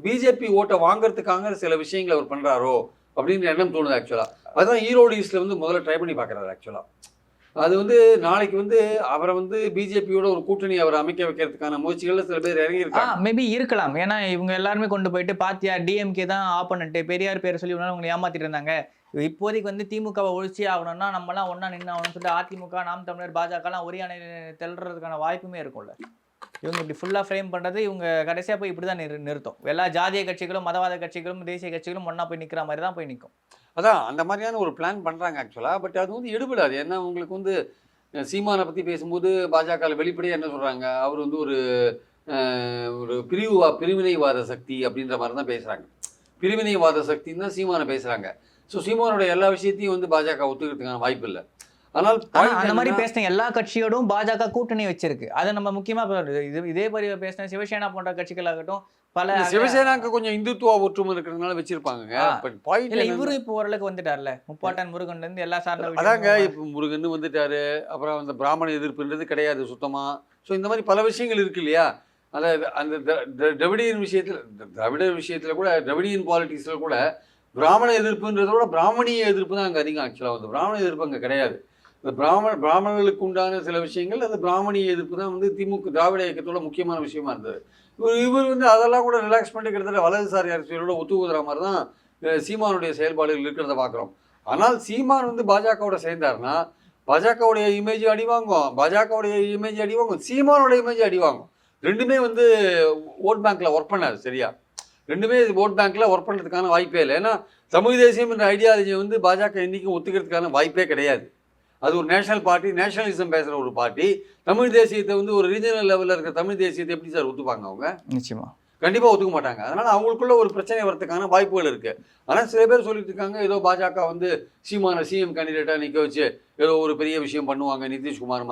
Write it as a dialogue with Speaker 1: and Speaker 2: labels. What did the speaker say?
Speaker 1: BJP ஓட்டை வாங்குறதுக்காக சில விஷயங்களை அவர் பண்றாரோ அப்படின்னு எண்ணம் தோணுது ஆக்சுவலா. அதுதான் ஈரோடு ஈஸ்ட்ல வந்து முதல்ல ட்ரை பண்ணி பார்க்குறாரு ஆக்சுவலா. அது வந்து நாளைக்கு வந்து அவரை வந்து பிஜேபியோட ஒரு கூட்டணி அவர் அமைக்க வைக்கிறதுக்கான முயற்சிகள்ல சில பேர் இறங்கியிருக்காங்க.
Speaker 2: மேபி இருக்கலாம். ஏன்னா இவங்க எல்லாருமே கொண்டு போயிட்டு பாத்தியா டிஎம்கே தான் ஆப்போனன்ட், பெரியார் பேரை சொல்லி உங்களை ஏமாத்திட்டு இருந்தாங்க. இப்போதைக்கு வந்து திமுகவை ஒழிச்சி ஆகணும்னா நம்மலாம் ஒண்ணா நின்று ஆகணும்னு சொல்லிட்டு அதிமுக, நாம் தமிழர், பாஜகலாம் ஒரே அணை தெள்றதுக்கான வாய்ப்புமே இருக்கும்ல. இவங்க இப்படி ஃபுல்லா ஃப்ரேம் பண்றது இவங்க கடைசியா போய் இப்படி தான் நிறுத்தும். எல்லா ஜாதிய கட்சிகளும், மதவாத கட்சிகளும், தேசிய கட்சிகளும் ஒண்ணா போய் நிக்கிற மாதிரி தான் போய் நிற்கும்.
Speaker 1: அதான் அந்த மாதிரியான ஒரு பிளான் பண்றாங்க ஆக்சுவலா. பட் அது வந்து எடுபடாது. ஏன்னா உங்களுக்கு வந்து சீமானை பத்தி பேசும்போது பாஜக வெளிப்படையா என்ன சொல்றாங்க, அவர் வந்து ஒரு பிரிவினைவாத சக்தி அப்படின்ற மாதிரி தான் பேசுறாங்க. பிரிவினைவாத சக்தின்னு தான் சீமானை பேசுறாங்க. ஸோ சீமானோட எல்லா விஷயத்தையும் வந்து பாஜக ஒத்துக்கிறதுக்கான வாய்ப்பு இல்லை. ஆனால்
Speaker 2: அந்த மாதிரி பேசின எல்லா கட்சியோடும் பாஜக கூட்டணி வச்சிருக்கு. அதை நம்ம முக்கியமா இதே மாதிரி பேசின சிவசேனா போன்ற கட்சிகளாகட்டும் பல
Speaker 1: சிவசேனாக்கு கொஞ்சம் இந்துத்துவ ஒற்றுமை இருக்கிறதுனால வச்சிருப்பாங்க.
Speaker 2: இவரு இப்போ ஓரளவுக்கு வந்துட்டார்ல, முப்பாட்டன் முருகன்ல இருந்து எல்லா சார்ந்த
Speaker 1: அதாங்க. இப்போ முருகன் வந்துட்டாரு. அப்புறம் அந்த பிராமண எதிர்ப்புன்றது கிடையாது சுத்தமா. ஸோ இந்த மாதிரி பல விஷயங்கள் இருக்கு இல்லையா. அதாவது அந்த திராவிடியன் விஷயத்துல கூட, திராவிடியன் பாலிட்டிக்ஸ்ல கூட பிராமண எதிர்ப்புன்றத விட பிராமணிய எதிர்ப்பு தான் அங்கே அதிகம் ஆக்சுவலாக வந்து. பிராமண எதிர்ப்பு அங்கே கிடையாது. இந்த பிராமணர்களுக்கு உண்டான சில விஷயங்கள், அந்த பிராமணிய எதிர்ப்பு தான் வந்து திராவிட இயக்கத்தோட முக்கியமான விஷயமா இருந்தது. இவர் வந்து அதெல்லாம் கூட ரிலாக்ஸ் பண்ணி கிட்டத்தட்ட வலதுசாரி அரசியலோட ஒத்துக்குற மாதிரி தான் சீமானுடைய செயல்பாடுகள் இருக்கிறத பார்க்குறோம். ஆனால் சீமான் வந்து பாஜகவோட சேர்ந்தாருன்னா பாஜகவுடைய இமேஜ் அடி வாங்கும், பாஜகவுடைய இமேஜ் அடி வாங்கும், சீமானோட இமேஜ் அடி வாங்கும். ரெண்டுமே வந்து ஓட் பேங்க்ல ஒர்க் பண்ணாது சரியா. ரெண்டுமே ஓட் பேங்க்ல ஒர்க் பண்ணுறதுக்கான வாய்ப்பே இல்லை. ஏன்னா தமிழ் தேசியம் என்ற ஐடியாலஜி வந்து பாஜக இன்றைக்கும் ஒத்துக்கிறதுக்கான வாய்ப்பே கிடையாது. அது ஒரு நேஷனல் பார்ட்டி, நேஷனலிசம் பேசுகிற ஒரு பார்ட்டி. தமிழ் தேசியத்தை வந்து ஒரு ரீஜனல் லெவலில் இருக்கிற தமிழ் தேசியத்தை எப்படி சார் ஒத்துப்பாங்க அவங்க?
Speaker 2: நிச்சயமா
Speaker 1: கண்டிப்பாக ஒத்துக்க மாட்டாங்க. அதனால் அவங்களுக்குள்ள ஒரு பிரச்சனை வரதுக்கான வாய்ப்புகள் இருக்குது. ஆனால் சில பேர் சொல்லிட்டு இருக்காங்க, ஏதோ பாஜக வந்து சீமான சிஎம் கேண்டிடேட்டாக நிற்க வச்சு ஏதோ ஒரு பெரிய விஷயம் பண்ணுவாங்க நிதிஷ்குமார்